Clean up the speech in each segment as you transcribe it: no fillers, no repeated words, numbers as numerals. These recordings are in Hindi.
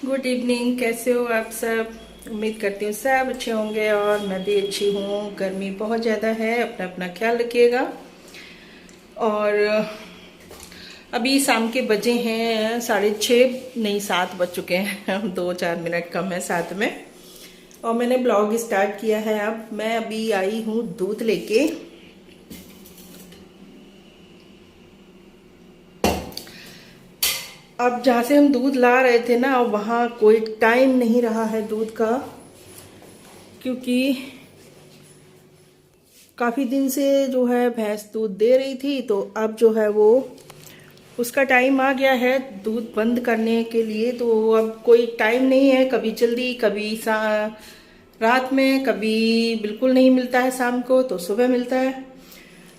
Good evening. कैसे हो आप सब? उम्मीद करती हूँ सब अच्छे होंगे और मैं भी अच्छी हूँ। गर्मी बहुत ज़्यादा है, अपना अपना ख्याल रखिएगा। और अभी शाम के बजे हैं 6:30, नहीं 7 बज चुके हैं 2-4 मिनट कम है 7 में। और मैंने ब्लॉग स्टार्ट किया है। अब मैं अभी आई हूँ दूध लेके। अब जहाँ से हम दूध ला रहे थे ना, वहाँ कोई टाइम नहीं रहा है दूध का, क्योंकि काफ़ी दिन से जो है भैंस दूध दे रही थी। तो अब जो है वो उसका टाइम आ गया है दूध बंद करने के लिए। तो अब कोई टाइम नहीं है, कभी जल्दी, कभी रात में, कभी बिल्कुल नहीं मिलता है शाम को, तो सुबह मिलता है।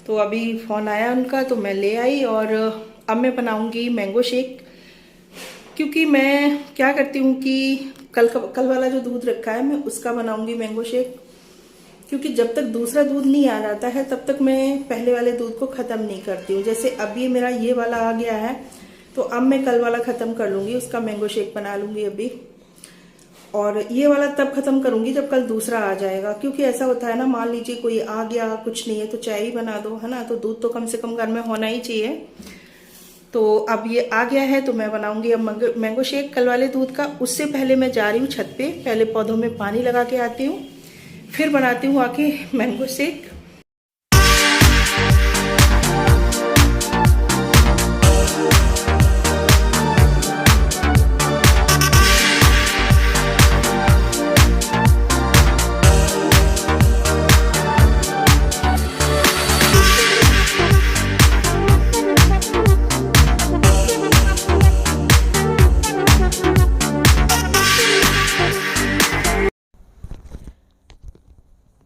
तो अभी फ़ोन आया उनका तो मैं ले आई। और अब मैं बनाऊंगी मैंगो शेक। क्योंकि मैं क्या करती हूँ कि कल वाला जो दूध रखा है मैं उसका बनाऊंगी मैंगो शेक। क्योंकि जब तक दूसरा दूध नहीं आ जाता है तब तक मैं पहले वाले दूध को ख़त्म नहीं करती हूँ। जैसे अभी मेरा ये वाला आ गया है, तो अब मैं कल वाला ख़त्म कर लूँगी, उसका मैंगो शेक बना लूँगी अभी। और ये वाला तब ख़त्म करूँगी जब कल दूसरा आ जाएगा। क्योंकि ऐसा होता है ना, मान लीजिए कोई आ गया, कुछ नहीं है तो चाय ही बना दो, है ना। तो दूध तो कम से कम घर में होना ही चाहिए। तो अब ये आ गया है तो मैं बनाऊंगी अब मैंगो शेक कल वाले दूध का। उससे पहले मैं जा रही हूँ छत पे, पहले पौधों में पानी लगा के आती हूँ, फिर बनाती हूँ आके मैंगो शेक।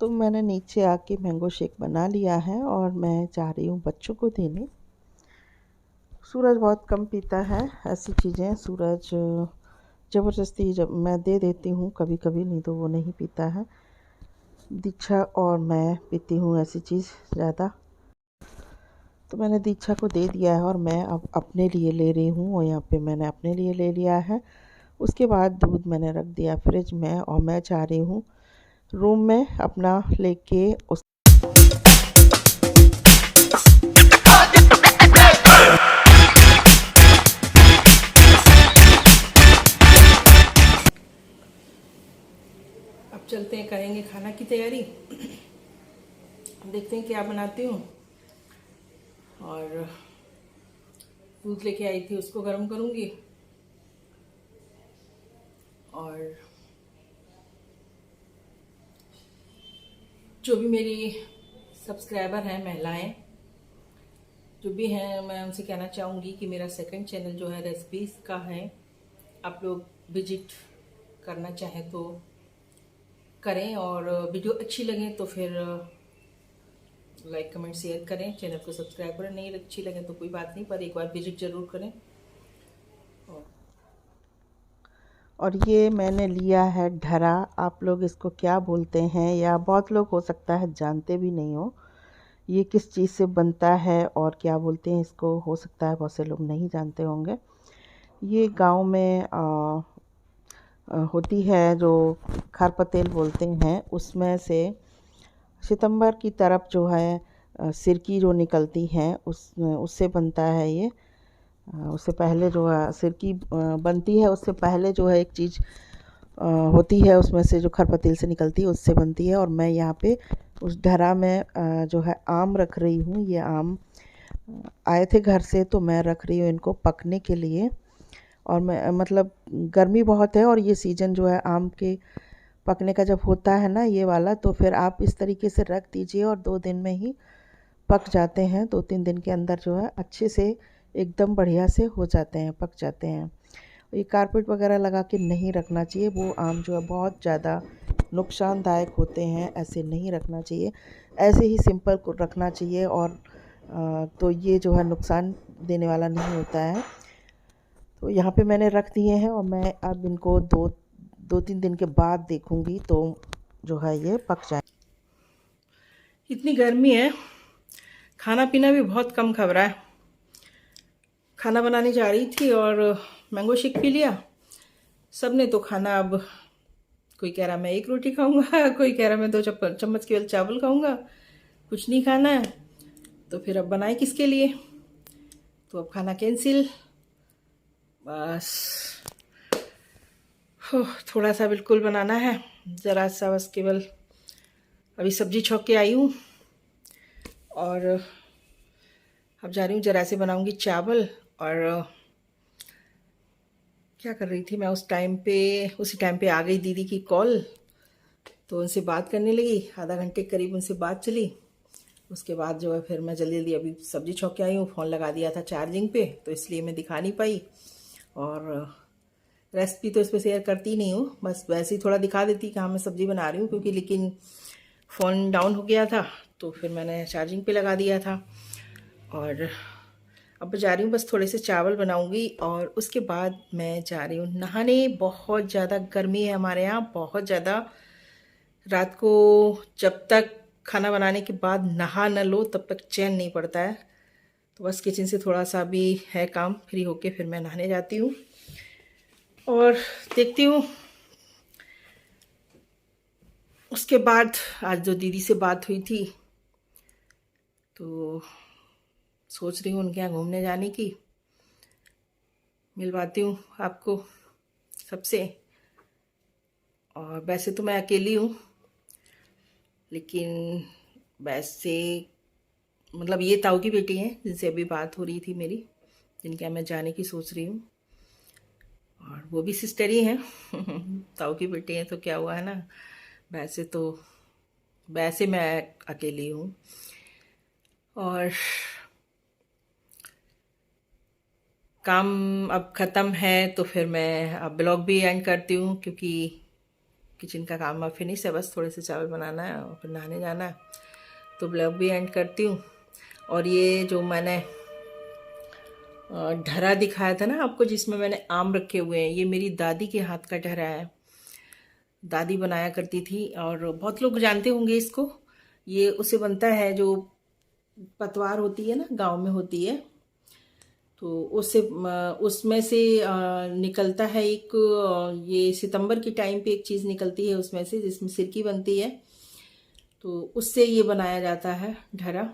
तो मैंने नीचे आके मैंगो शेक बना लिया है और मैं जा रही हूँ बच्चों को देने। सूरज बहुत कम पीता है ऐसी चीज़ें। सूरज ज़बरदस्ती जब मैं दे देती हूँ कभी कभी, नहीं तो वो नहीं पीता है। दीक्षा और मैं पीती हूँ ऐसी चीज़ ज़्यादा। तो मैंने दीक्षा को दे दिया है और मैं अब अपने लिए ले रही हूँ। और यहाँ पे मैंने अपने लिए ले लिया है। उसके बाद दूध मैंने रख दिया फ्रिज में और मैं जा रही हूँ रूम में अपना लेके उस। अब चलते हैं, करेंगे खाना की तैयारी। देखते हैं क्या बनाती हूँ। और दूध लेके आई थी उसको गर्म करूँगी। और जो भी मेरी सब्सक्राइबर हैं, महिलाएं जो भी हैं, मैं उनसे कहना चाहूँगी कि मेरा सेकंड चैनल जो है रेसिपीज़ का है। आप लोग विजिट करना चाहें तो करें, और वीडियो अच्छी लगे तो फिर लाइक कमेंट शेयर करें, चैनल को सब्सक्राइब करें। नहीं अच्छी लगे तो कोई बात नहीं, पर एक बार विजिट ज़रूर करें। और ये मैंने लिया है ढरा। आप लोग इसको क्या बोलते हैं, या बहुत लोग हो सकता है जानते भी नहीं हो ये किस चीज़ से बनता है और क्या बोलते हैं इसको। हो सकता है बहुत से लोग नहीं जानते होंगे। ये गांव में होती है जो खारपतेल बोलते हैं, उसमें से सितंबर की तरफ जो है सिरकी जो निकलती है उससे बनता है ये। उससे पहले जो है सिरकी बनती है, उससे पहले जो है एक चीज़ होती है उसमें से जो खरपतेल से निकलती है उससे बनती है। और मैं यहाँ पे उस ढरा में जो है आम रख रही हूँ। ये आम आए थे घर से तो मैं रख रही हूँ इनको पकने के लिए। और मैं मतलब गर्मी बहुत है और ये सीज़न जो है आम के पकने का जब होता है ना ये वाला, तो फिर आप इस तरीके से रख दीजिए और 2 दिन में ही पक जाते हैं। 2-3 दिन के अंदर जो है अच्छे से एकदम बढ़िया से हो जाते हैं, पक जाते हैं। ये कारपेट वगैरह लगा के नहीं रखना चाहिए, वो आम जो है बहुत ज़्यादा नुकसानदायक होते हैं, ऐसे नहीं रखना चाहिए। ऐसे ही सिंपल को रखना चाहिए। और तो ये जो है नुकसान देने वाला नहीं होता है। तो यहाँ पे मैंने रख दिए हैं और मैं अब इनको 2-3 दिन के बाद देखूँगी तो जो है ये पक जाए। इतनी गर्मी है, खाना पीना भी बहुत कम खा रहा है। खाना बनाने जा रही थी और मैंगो शेक पी लिया, सब ने तो खाना अब, कोई कह रहा मैं एक रोटी खाऊंगा, कोई कह रहा मैं 2 चम्मच केवल चावल खाऊंगा, कुछ नहीं खाना है। तो फिर अब बनाए किसके लिए? तो अब खाना कैंसिल। बस थोड़ा सा बिल्कुल बनाना है, ज़रा सा बस, केवल अभी सब्जी छौंक के आई हूँ और अब जा रही हूँ, ज़रा से बनाऊँगी चावल। और क्या कर रही थी मैं उसी टाइम पे आ गई दीदी की कॉल, तो उनसे बात करने लगी। आधा घंटे के करीब उनसे बात चली। उसके बाद जो है फिर मैं जल्दी जल्दी अभी सब्जी छौंक के आई हूँ, फ़ोन लगा दिया था चार्जिंग पे, तो इसलिए मैं दिखा नहीं पाई। और रेसिपी तो इस पर शेयर करती नहीं हूँ, बस वैसे ही थोड़ा दिखा देती कि हाँ मैं सब्ज़ी बना रही हूँ, क्योंकि लेकिन फ़ोन डाउन हो गया था तो फिर मैंने चार्जिंग पे लगा दिया था। और अब जा रही हूँ, बस थोड़े से चावल बनाऊँगी और उसके बाद मैं जा रही हूँ नहाने। बहुत ज़्यादा गर्मी है हमारे यहाँ, बहुत ज़्यादा। रात को जब तक खाना बनाने के बाद नहा न लो तब तक चैन नहीं पड़ता है। तो बस किचन से थोड़ा सा भी है काम, फ्री होके फिर मैं नहाने जाती हूँ और देखती हूँ। उसके बाद आज जो दीदी से बात हुई थी, तो सोच रही हूँ उनके यहाँ घूमने जाने की। मिलवाती हूँ आपको सबसे। और वैसे तो मैं अकेली हूँ, लेकिन वैसे मतलब ये ताऊ की बेटी है जिनसे अभी बात हो रही थी मेरी, जिनके यहाँ मैं जाने की सोच रही हूँ। और वो भी सिस्टर ही हैं ताऊ की बेटी है तो क्या हुआ है ना। वैसे मैं अकेली हूँ। और काम अब ख़त्म है तो फिर मैं अब ब्लॉग भी एंड करती हूँ, क्योंकि किचन का काम अब फिनिश है, बस थोड़े से चावल बनाना है और फिर नहाने जाना है। तो ब्लॉग भी एंड करती हूँ। और ये जो मैंने ढरा दिखाया था ना आपको, जिसमें मैंने आम रखे हुए हैं, ये मेरी दादी के हाथ का ढरा है। दादी बनाया करती थी और बहुत लोग जानते होंगे इसको। ये उससे बनता है जो पतवार होती है ना, गांव में होती है, तो उसमें से निकलता है एक, ये सितंबर के टाइम पे एक चीज़ निकलती है उसमें से, जिसमें सिरकी बनती है। तो उससे ये बनाया जाता है ढरा।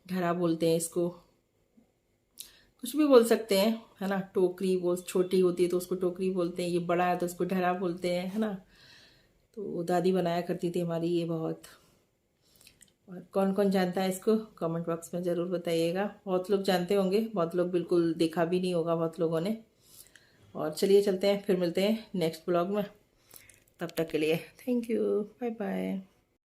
ढरा बोलते हैं इसको, कुछ भी बोल सकते हैं, है ना। टोकरी वो छोटी होती है तो उसको टोकरी बोलते हैं, ये बड़ा है तो उसको ढरा बोलते हैं, है ना। तो दादी बनाया करती थी हमारी ये बहुत। और कौन कौन जानता है इसको कमेंट बॉक्स में ज़रूर बताइएगा। बहुत लोग जानते होंगे, बहुत लोग बिल्कुल देखा भी नहीं होगा बहुत लोगों ने। और चलिए चलते हैं, फिर मिलते हैं नेक्स्ट ब्लॉग में। तब तक के लिए थैंक यू, बाय बाय।